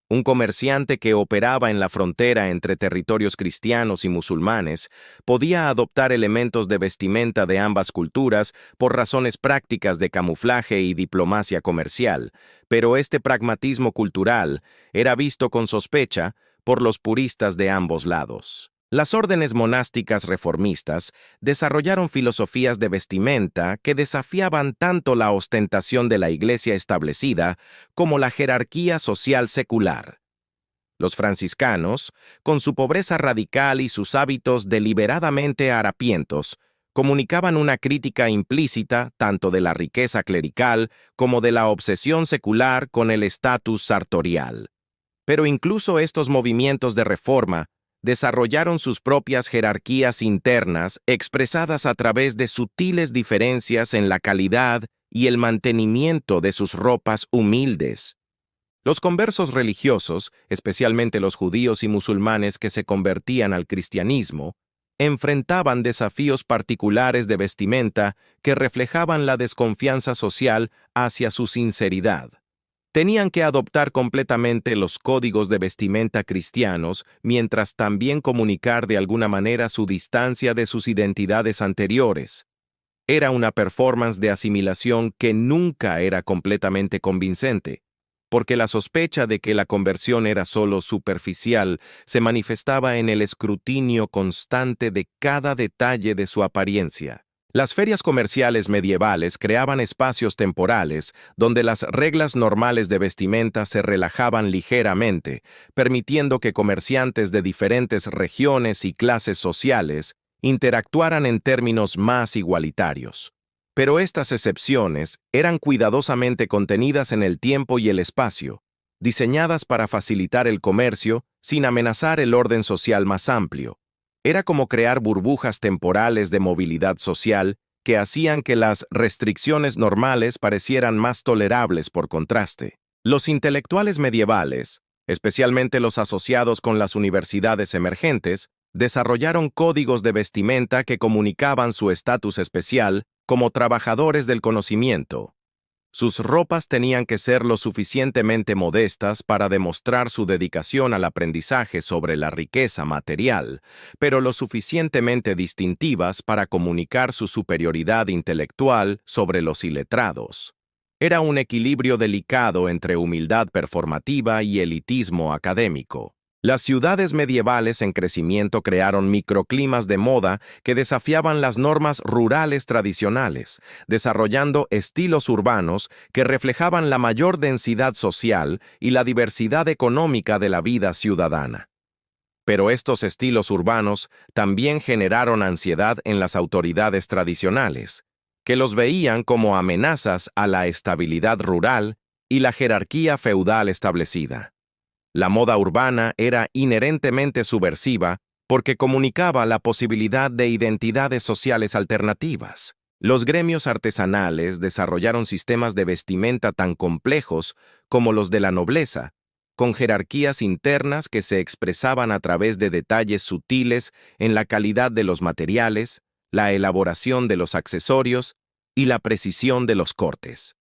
Un comerciante que operaba en la frontera entre territorios cristianos y musulmanes podía adoptar elementos de vestimenta de ambas culturas por razones prácticas de camuflaje y diplomacia comercial, pero este pragmatismo cultural era visto con sospecha por los puristas de ambos lados. Las órdenes monásticas reformistas desarrollaron filosofías de vestimenta que desafiaban tanto la ostentación de la iglesia establecida como la jerarquía social secular. Los franciscanos, con su pobreza radical y sus hábitos deliberadamente harapientos, comunicaban una crítica implícita tanto de la riqueza clerical como de la obsesión secular con el estatus sartorial. Pero incluso estos movimientos de reforma desarrollaron sus propias jerarquías internas expresadas a través de sutiles diferencias en la calidad y el mantenimiento de sus ropas humildes. Los conversos religiosos, especialmente los judíos y musulmanes que se convertían al cristianismo, enfrentaban desafíos particulares de vestimenta que reflejaban la desconfianza social hacia su sinceridad. Tenían que adoptar completamente los códigos de vestimenta cristianos, mientras también comunicar de alguna manera su distancia de sus identidades anteriores. Era una performance de asimilación que nunca era completamente convincente, porque la sospecha de que la conversión era solo superficial se manifestaba en el escrutinio constante de cada detalle de su apariencia. Las ferias comerciales medievales creaban espacios temporales donde las reglas normales de vestimenta se relajaban ligeramente, permitiendo que comerciantes de diferentes regiones y clases sociales interactuaran en términos más igualitarios. Pero estas excepciones eran cuidadosamente contenidas en el tiempo y el espacio, diseñadas para facilitar el comercio sin amenazar el orden social más amplio. Era como crear burbujas temporales de movilidad social que hacían que las restricciones normales parecieran más tolerables por contraste. Los intelectuales medievales, especialmente los asociados con las universidades emergentes, desarrollaron códigos de vestimenta que comunicaban su estatus especial como trabajadores del conocimiento. Sus ropas tenían que ser lo suficientemente modestas para demostrar su dedicación al aprendizaje sobre la riqueza material, pero lo suficientemente distintivas para comunicar su superioridad intelectual sobre los iletrados. Era un equilibrio delicado entre humildad performativa y elitismo académico. Las ciudades medievales en crecimiento crearon microclimas de moda que desafiaban las normas rurales tradicionales, desarrollando estilos urbanos que reflejaban la mayor densidad social y la diversidad económica de la vida ciudadana. Pero estos estilos urbanos también generaron ansiedad en las autoridades tradicionales, que los veían como amenazas a la estabilidad rural y la jerarquía feudal establecida. La moda urbana era inherentemente subversiva porque comunicaba la posibilidad de identidades sociales alternativas. Los gremios artesanales desarrollaron sistemas de vestimenta tan complejos como los de la nobleza, con jerarquías internas que se expresaban a través de detalles sutiles en la calidad de los materiales, la elaboración de los accesorios y la precisión de los cortes.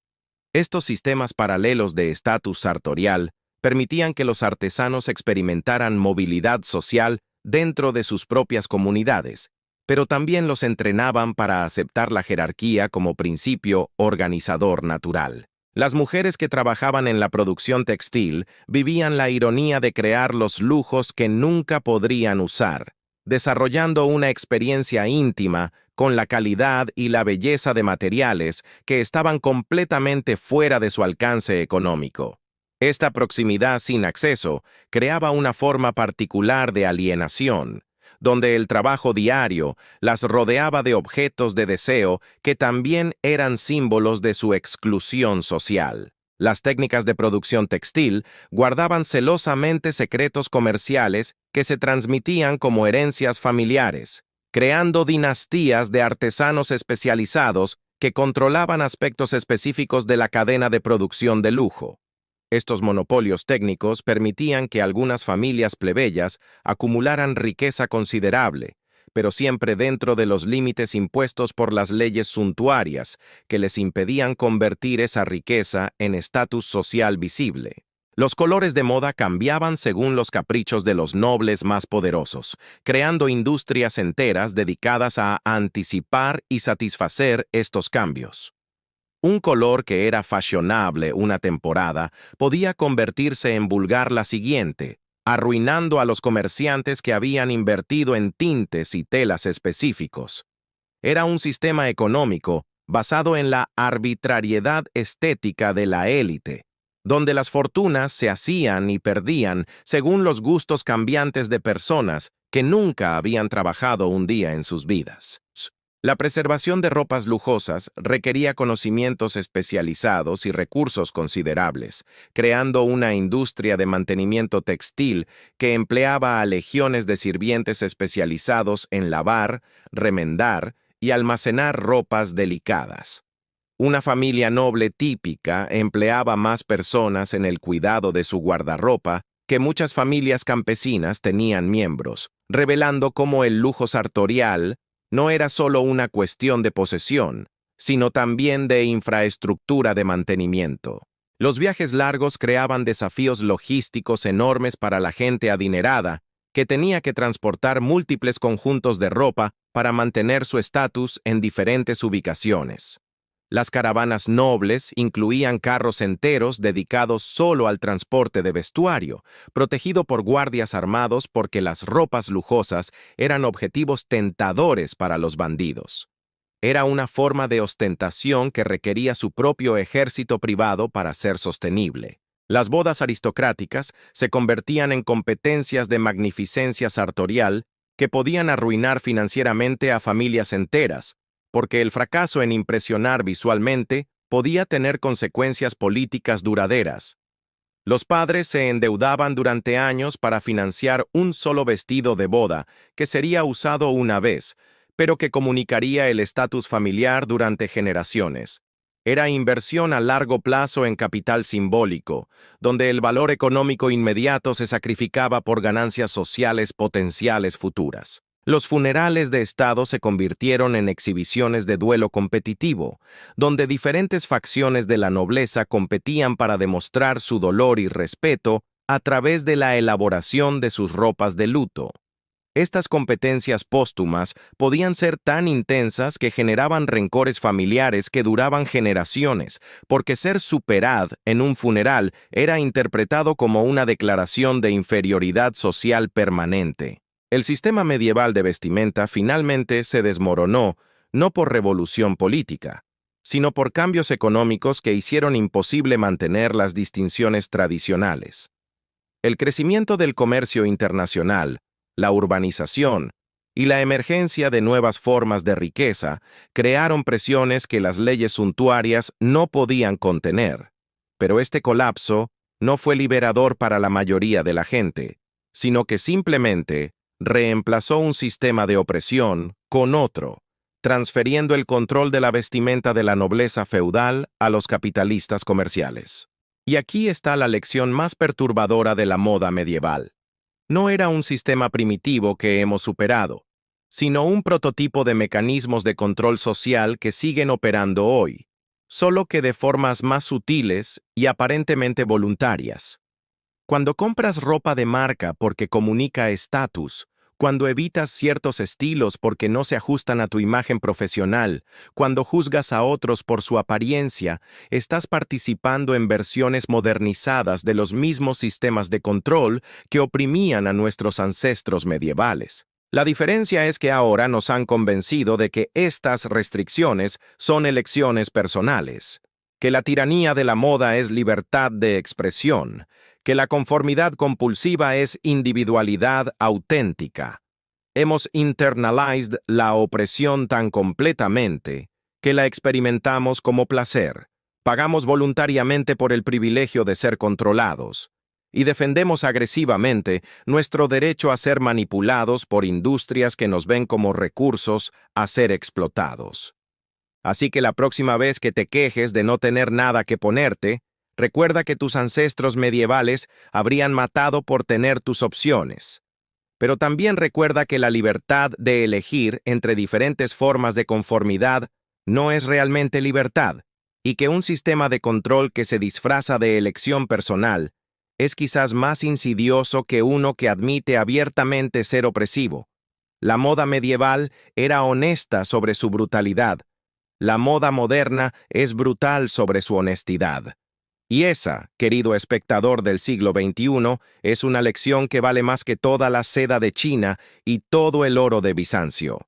Estos sistemas paralelos de estatus sartorial permitían que los artesanos experimentaran movilidad social dentro de sus propias comunidades, pero también los entrenaban para aceptar la jerarquía como principio organizador natural. Las mujeres que trabajaban en la producción textil vivían la ironía de crear los lujos que nunca podrían usar, desarrollando una experiencia íntima con la calidad y la belleza de materiales que estaban completamente fuera de su alcance económico. Esta proximidad sin acceso creaba una forma particular de alienación, donde el trabajo diario las rodeaba de objetos de deseo que también eran símbolos de su exclusión social. Las técnicas de producción textil guardaban celosamente secretos comerciales que se transmitían como herencias familiares, creando dinastías de artesanos especializados que controlaban aspectos específicos de la cadena de producción de lujo. Estos monopolios técnicos permitían que algunas familias plebeyas acumularan riqueza considerable, pero siempre dentro de los límites impuestos por las leyes suntuarias, que les impedían convertir esa riqueza en estatus social visible. Los colores de moda cambiaban según los caprichos de los nobles más poderosos, creando industrias enteras dedicadas a anticipar y satisfacer estos cambios. Un color que era fashionable una temporada podía convertirse en vulgar la siguiente, arruinando a los comerciantes que habían invertido en tintes y telas específicos. Era un sistema económico basado en la arbitrariedad estética de la élite, donde las fortunas se hacían y perdían según los gustos cambiantes de personas que nunca habían trabajado un día en sus vidas. La preservación de ropas lujosas requería conocimientos especializados y recursos considerables, creando una industria de mantenimiento textil que empleaba a legiones de sirvientes especializados en lavar, remendar y almacenar ropas delicadas. Una familia noble típica empleaba más personas en el cuidado de su guardarropa que muchas familias campesinas tenían miembros, revelando cómo el lujo sartorial no era solo una cuestión de posesión, sino también de infraestructura de mantenimiento. Los viajes largos creaban desafíos logísticos enormes para la gente adinerada, que tenía que transportar múltiples conjuntos de ropa para mantener su estatus en diferentes ubicaciones. Las caravanas nobles incluían carros enteros dedicados solo al transporte de vestuario, protegido por guardias armados porque las ropas lujosas eran objetivos tentadores para los bandidos. Era una forma de ostentación que requería su propio ejército privado para ser sostenible. Las bodas aristocráticas se convertían en competencias de magnificencia sartorial que podían arruinar financieramente a familias enteras, porque el fracaso en impresionar visualmente podía tener consecuencias políticas duraderas. Los padres se endeudaban durante años para financiar un solo vestido de boda que sería usado una vez, pero que comunicaría el estatus familiar durante generaciones. Era inversión a largo plazo en capital simbólico, donde el valor económico inmediato se sacrificaba por ganancias sociales potenciales futuras. Los funerales de Estado se convirtieron en exhibiciones de duelo competitivo, donde diferentes facciones de la nobleza competían para demostrar su dolor y respeto a través de la elaboración de sus ropas de luto. Estas competencias póstumas podían ser tan intensas que generaban rencores familiares que duraban generaciones, porque ser superad en un funeral era interpretado como una declaración de inferioridad social permanente. El sistema medieval de vestimenta finalmente se desmoronó, no por revolución política, sino por cambios económicos que hicieron imposible mantener las distinciones tradicionales. El crecimiento del comercio internacional, la urbanización y la emergencia de nuevas formas de riqueza crearon presiones que las leyes suntuarias no podían contener. Pero este colapso no fue liberador para la mayoría de la gente, sino que simplemente reemplazó un sistema de opresión con otro, transfiriendo el control de la vestimenta de la nobleza feudal a los capitalistas comerciales. Y aquí está la lección más perturbadora de la moda medieval. No era un sistema primitivo que hemos superado, sino un prototipo de mecanismos de control social que siguen operando hoy, solo que de formas más sutiles y aparentemente voluntarias. Cuando compras ropa de marca porque comunica estatus, cuando evitas ciertos estilos porque no se ajustan a tu imagen profesional, cuando juzgas a otros por su apariencia, estás participando en versiones modernizadas de los mismos sistemas de control que oprimían a nuestros ancestros medievales. La diferencia es que ahora nos han convencido de que estas restricciones son elecciones personales, que la tiranía de la moda es libertad de expresión, que la conformidad compulsiva es individualidad auténtica. Hemos internalized la opresión tan completamente que la experimentamos como placer, pagamos voluntariamente por el privilegio de ser controlados, y defendemos agresivamente nuestro derecho a ser manipulados por industrias que nos ven como recursos a ser explotados. Así que la próxima vez que te quejes de no tener nada que ponerte, recuerda que tus ancestros medievales habrían matado por tener tus opciones. Pero también recuerda que la libertad de elegir entre diferentes formas de conformidad no es realmente libertad, y que un sistema de control que se disfraza de elección personal es quizás más insidioso que uno que admite abiertamente ser opresivo. La moda medieval era honesta sobre su brutalidad. La moda moderna es brutal sobre su honestidad. Y esa, querido espectador del siglo XXI, es una lección que vale más que toda la seda de China y todo el oro de Bizancio.